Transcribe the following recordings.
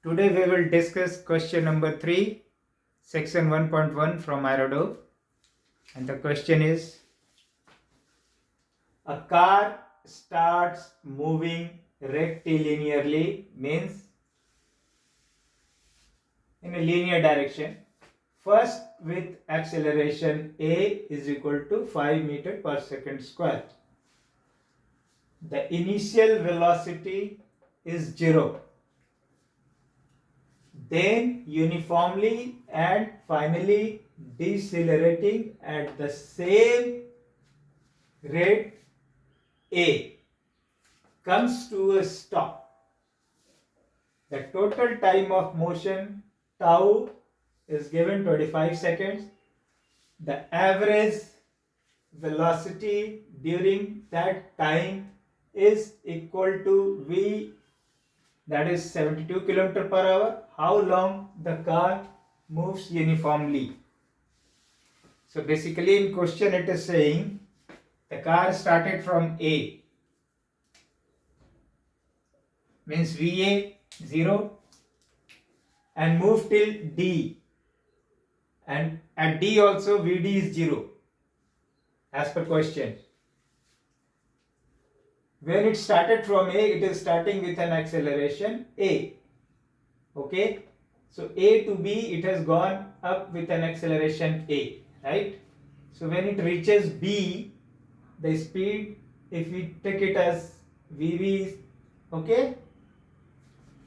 Today we will discuss question number 3, section 1.1 from IRODOV, and the question is: a car starts moving rectilinearly, means in a linear direction, first with acceleration a is equal to 5 meter per second square. The initial velocity is 0. Then uniformly and finally decelerating at the same rate a comes to a stop. The total time of motion tau is given 25 seconds. The average velocity during that time is equal to v, that is 72 km per hour. How long the car moves uniformly? So basically in question it is saying the car started from A, means VA 0, and moved till D, and at D also VD is 0 as per question. When it started from A, it is starting with an acceleration A. Okay, so A to B it has gone up with an acceleration A, right? So when it reaches B, the speed, if we take it as VV, okay,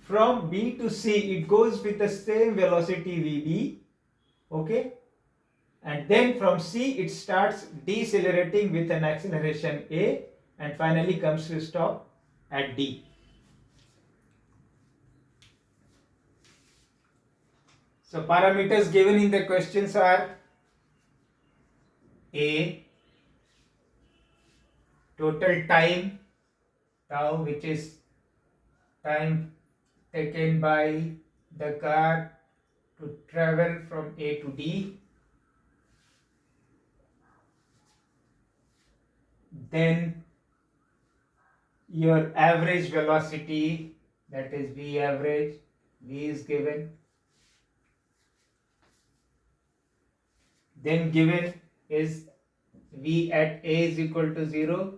from B to C it goes with the same velocity VB, okay, and then from C it starts decelerating with an acceleration A and finally comes to stop at D. So parameters given in the questions are A, total time tau, which is time taken by the car to travel from A to D. Then your average velocity, that is V average, V is given. Then given is V at A is equal to 0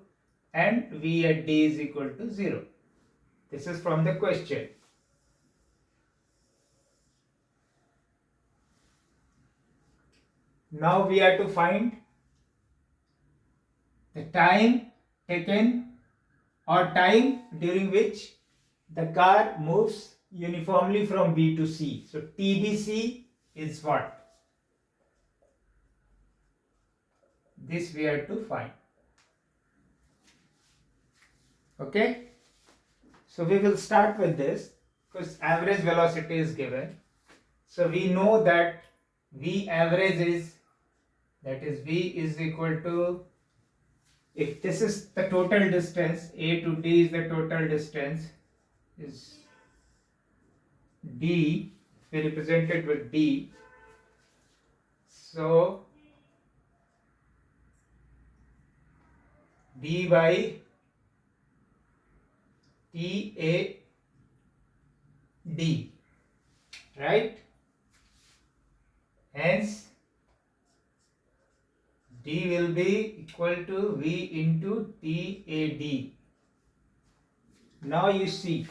and V at D is equal to 0. This is from the question. Now we are to find the time taken or time during which the car moves uniformly from B to C. So TBC is what? This we are to find. Okay, so we will start with this because average velocity is given. So we know that V average is, that is V is equal to, if this is the total distance, A to D is the total distance, is D, we represent it with D. So D by TAD, right? Hence D will be equal to V into TAD. Now you see,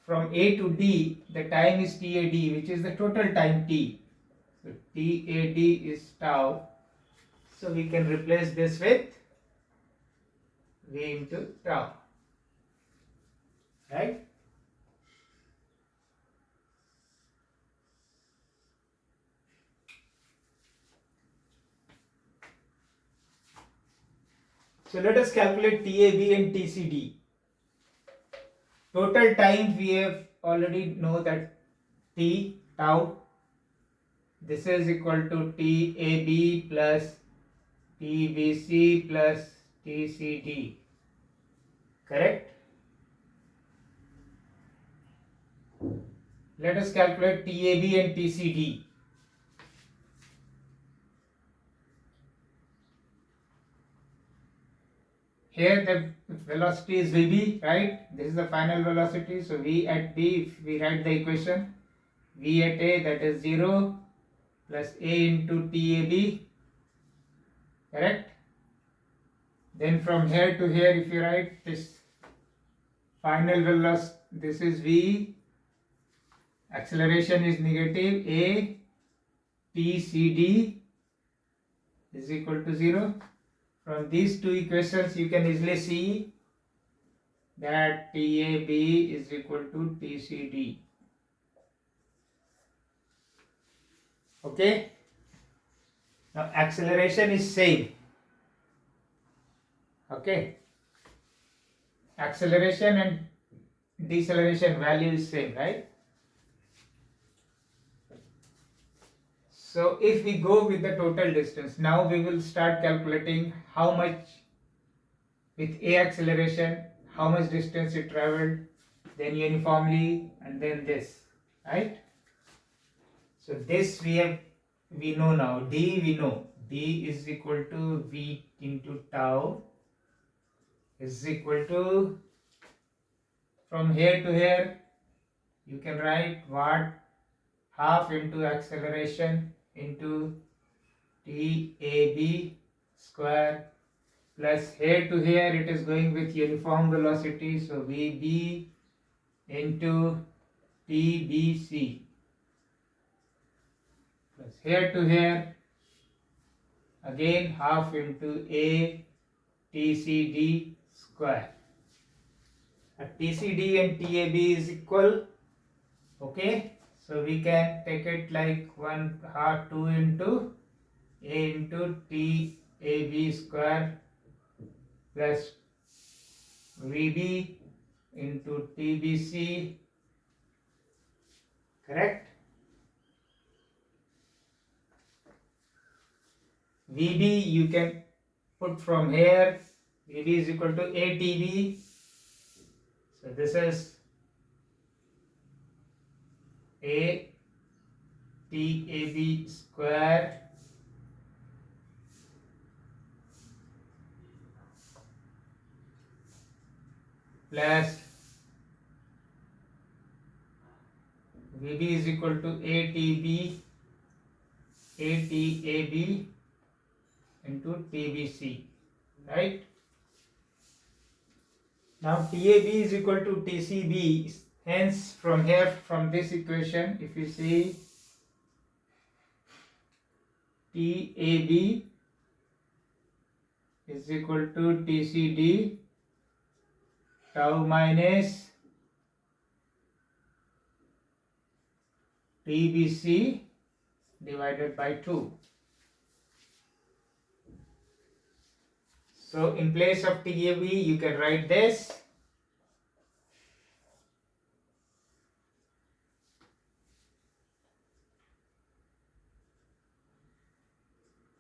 from A to D the time is TAD, which is the total time T. So TAD is tau. So we can replace this with V into tau, right? So let us calculate TAB and TCD. Total time we have already know that T, tau, this is equal to TAB plus TBC plus TCD, correct? Let us calculate TAB and TCD. Here the velocity is VB, right? This is the final velocity. So V at B, if we write the equation, V at A, that is 0, plus A into TAB, correct? Then from here to here, if you write this final velocity, this is V, acceleration is negative, A, T, C, D is equal to 0. From these two equations, you can easily see that TAB is equal to TCD. Okay? Now acceleration is same. Okay? Acceleration and deceleration value is same, right? So if we go with the total distance, now we will start calculating how much with A acceleration, how much distance it traveled, then uniformly, and then this, right? So this we know now. D we know. D is equal to V into tau is equal to, from here to here you can write what, half into acceleration into TAB square, plus here to here it is going with uniform velocity, so VB into TBC, plus here to here again half into A TCD square. TCD and TAB is equal. Okay, so we can take it like 1 half 2 into A into TAB square plus VB into TBC, correct? VB you can put from here, VB is equal to ATB, so this is ATAB square plus VB is equal to ATAB into TBC, right? Now TAB is equal to TCB, hence from here, from this equation, if you see TAB is equal to TCD tau minus TBC divided by 2. So in place of TAB you can write this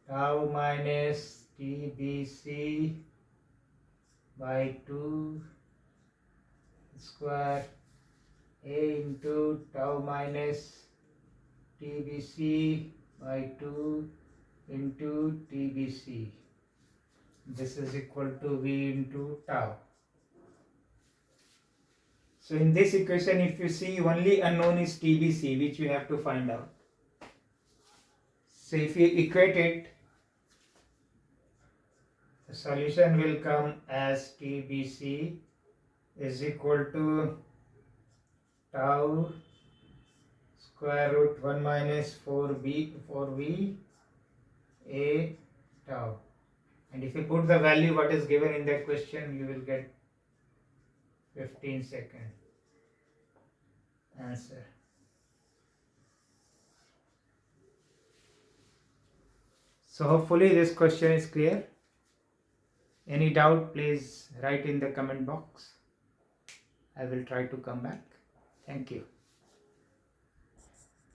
tau minus TBC by 2 square A into tau minus TBC by 2 into TBC. This is equal to V into tau. So in this equation, if you see, only unknown is TBC, which we have to find out. So if you equate it, the solution will come as TBC is equal to tau square root 1 minus 4V A tau. And if you put the value what is given in that question, you will get 15-second answer. So hopefully this question is clear. Any doubt, please write in the comment box. I will try to come back. Thank you.